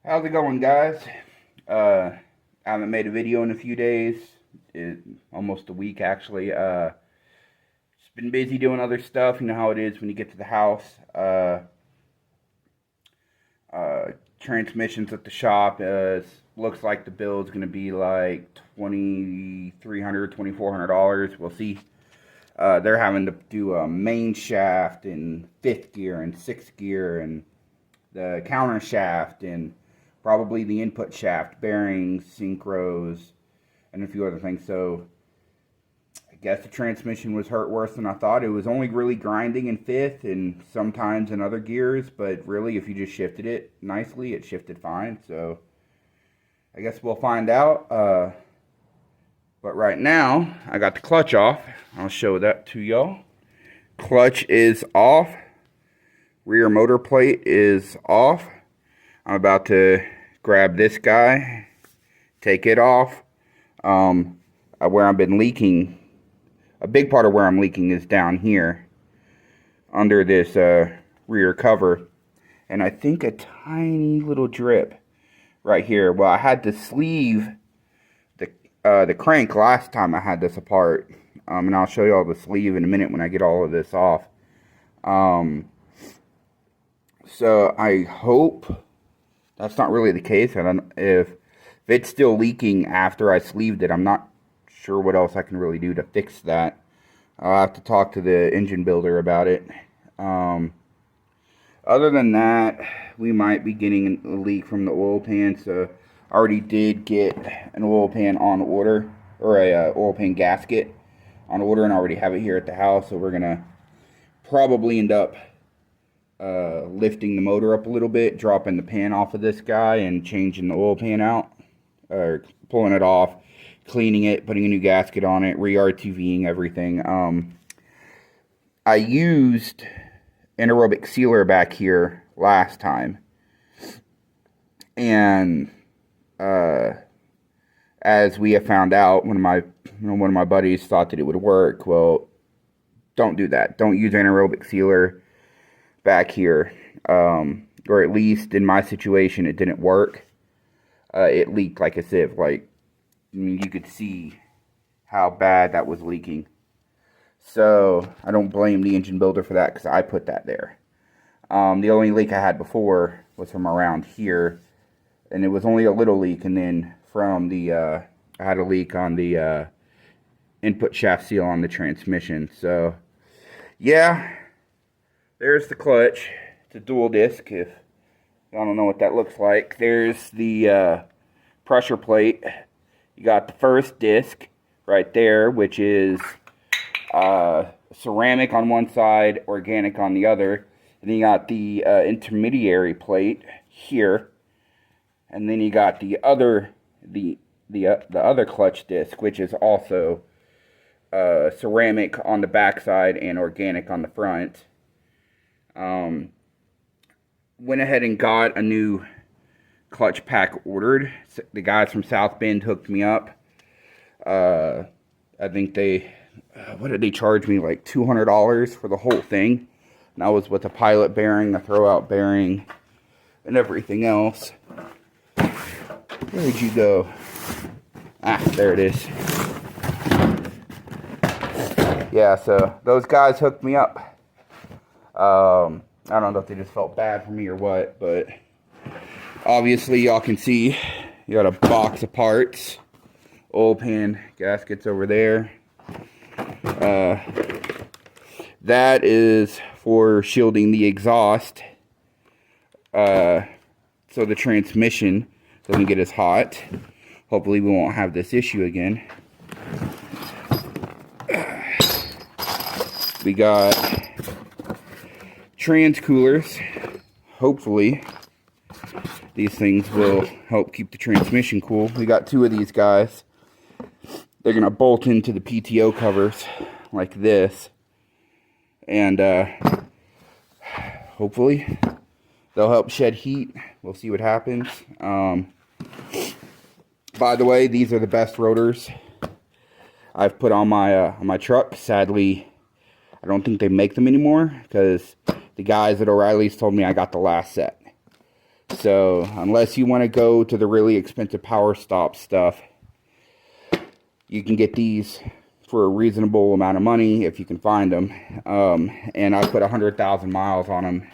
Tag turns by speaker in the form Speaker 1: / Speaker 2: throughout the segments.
Speaker 1: How's it going, guys? I haven't made a video in a few days. Almost a week, actually. Just been busy doing other stuff. You know how it is when you get to the house. Transmissions at the shop. Looks like the bill is going to be like $2,300, $2,400. We'll see. They're having to do a main shaft in 5th gear and 6th gear, and the counter shaft, and probably the input shaft, bearings, synchros, and a few other things. So I guess the transmission was hurt worse than I thought. It was only really grinding in 5th and sometimes in other gears, but really if you just shifted it nicely, it shifted fine. So I guess we'll find out. But right now, I got the clutch off. I'll show that to y'all. Clutch is off. Rear motor plate is off. I'm about to grab this guy, take it off. Where I've been leaking, a big part of where I'm leaking is down here under this rear cover, and I think a tiny little drip right here. Well, I had to sleeve the crank last time I had this apart, and I'll show you all the sleeve in a minute when I get all of this off. So I hope that's not really the case. I don't, if it's still leaking after I sleeved it, I'm not sure what else I can really do to fix that. I'll have to talk to the engine builder about it. Other than that, we might be getting a leak from the oil pan. So I already did get an oil pan on order, or a oil pan gasket on order, and I already have it here at the house. So we're gonna probably end up lifting the motor up a little bit, dropping the pan off of this guy, and changing the oil pan out, or pulling it off, cleaning it, putting a new gasket on it, re-RTVing everything. I used anaerobic sealer back here last time, and as we have found out, one of my buddies thought that it would work. Well, don't do that. Don't use anaerobic sealer back here, or at least in my situation, it didn't work. It leaked like a sieve. Like, I mean, you could see how bad that was leaking. So I don't blame the engine builder for that, because I put that there. The only leak I had before was from around here, and it was only a little leak, and then from the I had a leak on the input shaft seal on the transmission. So yeah, there's the clutch. It's a dual disc, if I don't know what that looks like. There's the pressure plate. You got the first disc right there, which is ceramic on one side, organic on the other. And then you got the intermediary plate here. And then you got the other other clutch disc, which is also ceramic on the back side and organic on the front. Went ahead and got a new clutch pack ordered. The guys from South Bend hooked me up. I think they, what did they charge me? Like $200 for the whole thing. And that was with the pilot bearing, the throwout bearing, and everything else. Where'd you go? Ah, there it is. Yeah, so those guys hooked me up. I don't know if they just felt bad for me or what, but obviously y'all can see you got a box of parts. Oil pan gaskets over there. That is for shielding the exhaust, so the transmission doesn't get as hot. Hopefully we won't have this issue again. We got trans coolers. Hopefully these things will help keep the transmission cool. We got 2 of these guys. They're gonna bolt into the PTO covers like this, and hopefully they'll help shed heat. We'll see what happens. By the way, these are the best rotors I've put on my truck. Sadly, I don't think they make them anymore, because the guys at O'Reilly's told me I got the last set. So unless you want to go to the really expensive power stop stuff, you can get these for a reasonable amount of money if you can find them. And I put 100,000 miles on them,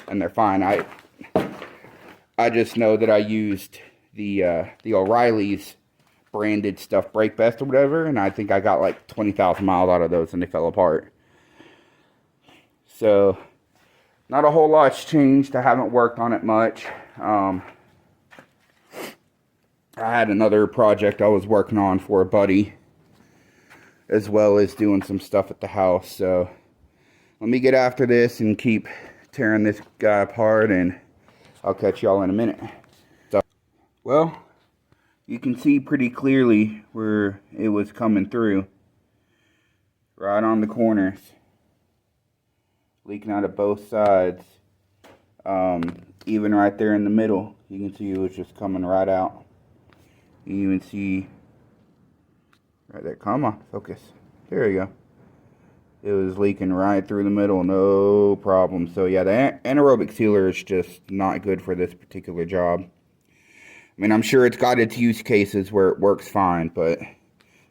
Speaker 1: and they're fine. I just know that I used the O'Reilly's branded stuff, Brake Best or whatever, and I think I got like 20,000 miles out of those, and they fell apart. So not a whole lot's changed. I haven't worked on it much. I had another project I was working on for a buddy, as well as doing some stuff at the house. So let me get after this and keep tearing this guy apart, and I'll catch y'all in a minute. So, well, you can see pretty clearly where it was coming through. Right on the corners. Leaking out of both sides. Even right there in the middle, you can see it was just coming right out. You even see right there. Come on, focus. There you go. It was leaking right through the middle, no problem. So yeah, the anaerobic sealer is just not good for this particular job. I mean, I'm sure it's got its use cases where it works fine, but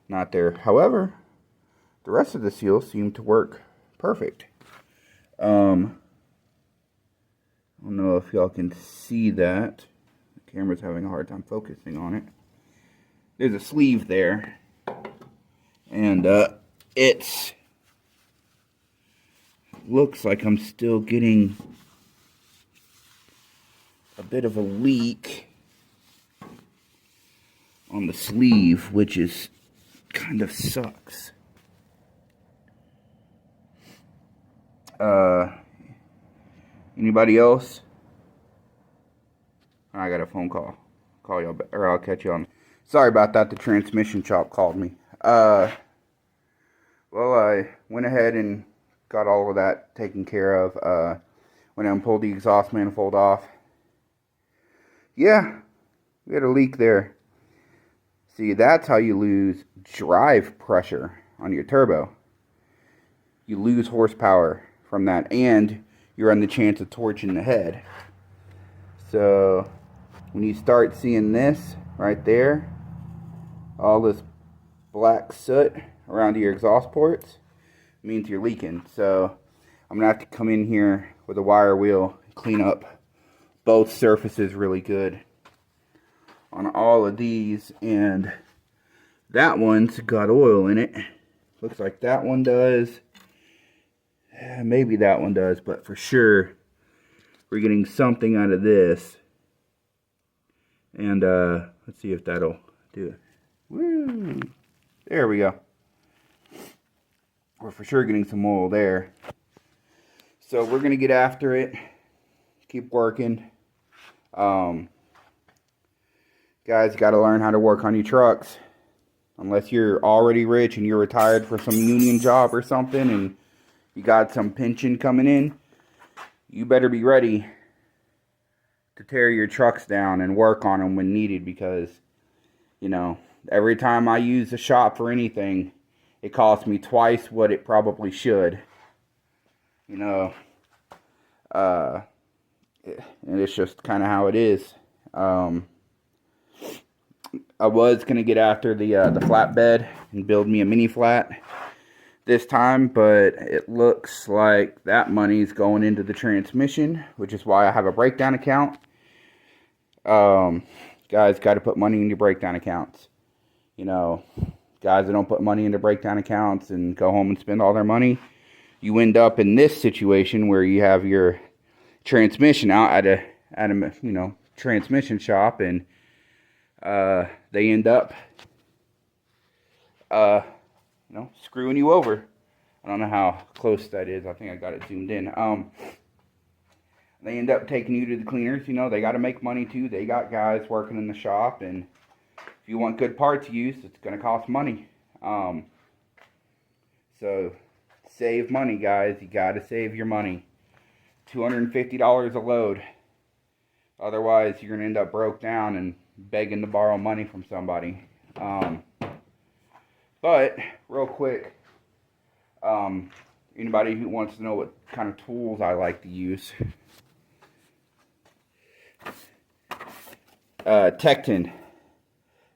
Speaker 1: not there. However, the rest of the seals seem to work perfect. I don't know if y'all can see that. The camera's having a hard time focusing on it. There's a sleeve there, and it's looks like I'm still getting a bit of a leak on the sleeve, which is kind of sucks. Anybody else? I got a phone call. Call y'all back, or I'll catch you on. Sorry about that. The transmission shop called me. Well, I went ahead and got all of that taken care of. Went out and pulled the exhaust manifold off. Yeah, we had a leak there. See, that's how you lose drive pressure on your turbo. You lose horsepower from that, and you run the chance of torching the head. So when you start seeing this right there, all this black soot around your exhaust ports, means you're leaking. So I'm gonna have to come in here with a wire wheel and clean up both surfaces really good on all of these. And that one's got oil in it. Looks like that one does. Maybe that one does, but for sure we're getting something out of this. And let's see if that'll do it. Woo! There we go. We're for sure getting some oil there. So we're gonna get after it. Keep working. Guys, got to learn how to work on your trucks. Unless you're already rich and you're retired for some union job or something, and you got some pension coming in, you better be ready to tear your trucks down and work on them when needed, because, you know, every time I use the shop for anything, it costs me twice what it probably should. You know, and it's just kind of how it is. I was going to get after the flatbed and build me a mini flat this time, but it looks like that money's going into the transmission, which is why I have a breakdown account. Guys, got to put money in your breakdown accounts. You know, guys that don't put money into breakdown accounts and go home and spend all their money, you end up in this situation where you have your transmission out at a you know, transmission shop, and they end up you know, screwing you over. I don't know how close that is. I think I got it zoomed in. They end up taking you to the cleaners. You know, they got to make money too. They got guys working in the shop, and if you want good parts used, it's going to cost money. So save money, guys. You got to save your money. $250 a load. Otherwise, you're going to end up broke down and begging to borrow money from somebody. But real quick, Anybody who wants to know what kind of tools I like to use. Tecton.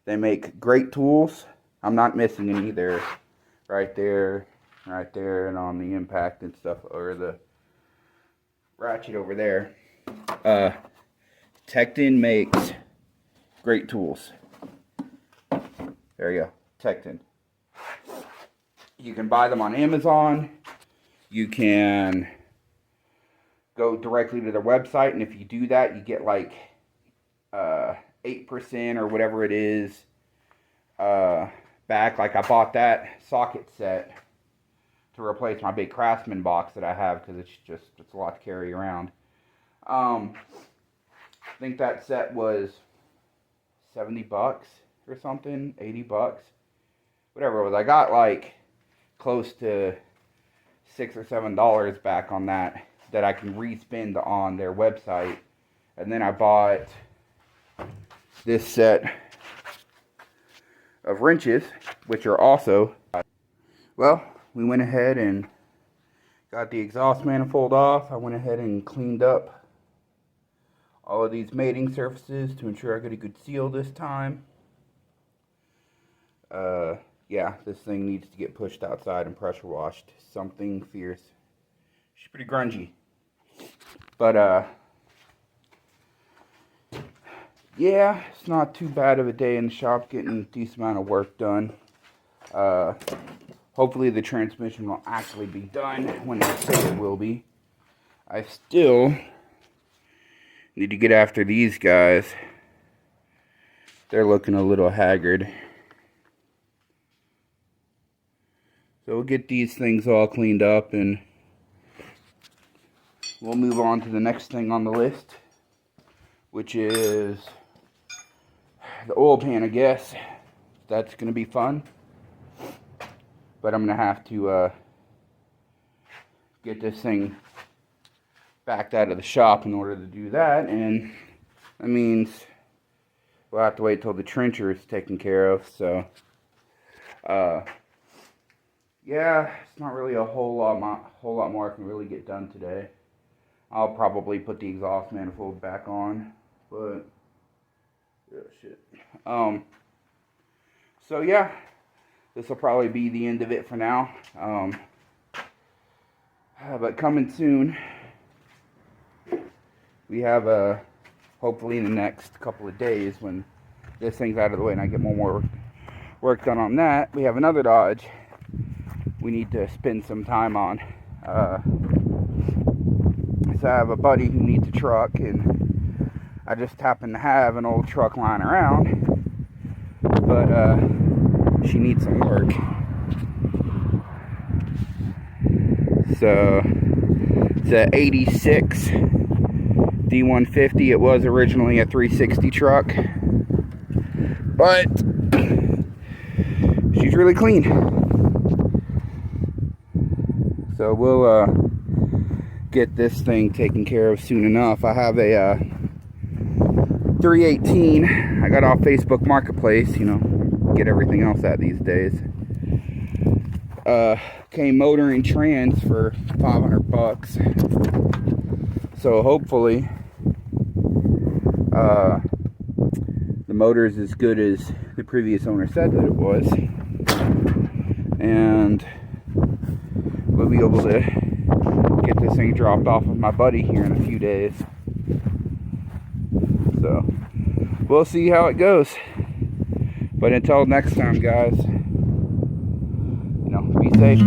Speaker 1: They make great tools. I'm not missing any. They're right there, and on the impact and stuff, or the ratchet over there. Tecton makes great tools. There you go, Tecton. You can buy them on Amazon. You can go directly to their website, and if you do that, you get like 8% or whatever it is back. Like I bought that socket set to replace my big Craftsman box that I have because it's a lot to carry around. I think that set was $70 or something, $80, whatever it was. I got like close to $6 or $7 back on that I can respend on their website. And then I bought this set of wrenches, which are also, well, we went ahead and got the exhaust manifold off. I went ahead and cleaned up all of these mating surfaces to ensure I get a good seal this time. Yeah, this thing needs to get pushed outside and pressure washed. Something fierce. She's pretty grungy. But, yeah, it's not too bad of a day in the shop, getting a decent amount of work done. Hopefully the transmission will actually be done when they say it will be. I still need to get after these guys. They're looking a little haggard. So we'll get these things all cleaned up and we'll move on to the next thing on the list, which is the oil pan, I guess. That's going to be fun. But I'm going to have to get this thing backed out of the shop in order to do that. And that means we'll have to wait till the trencher is taken care of. So, yeah, it's not really a whole lot more I can really get done today. I'll probably put the exhaust manifold back on, but yeah, shit. So yeah, this will probably be the end of it for now. But coming soon, we have hopefully in the next couple of days when this thing's out of the way and I get more work done on that, we have another Dodge we need to spend some time on. So I have a buddy who needs a truck, and I just happen to have an old truck lying around, but she needs some work. So it's a 86 D150. It was originally a 360 truck, but she's really clean. So we'll get this thing taken care of soon enough. I have a 318 I got off Facebook Marketplace, you know, get everything else at these days. Came motor and trans for $500. So hopefully the motor is as good as the previous owner said that it was, and we'll be able to get this thing dropped off with my buddy here in a few days. So we'll see how it goes. But until next time, guys, you know, be safe.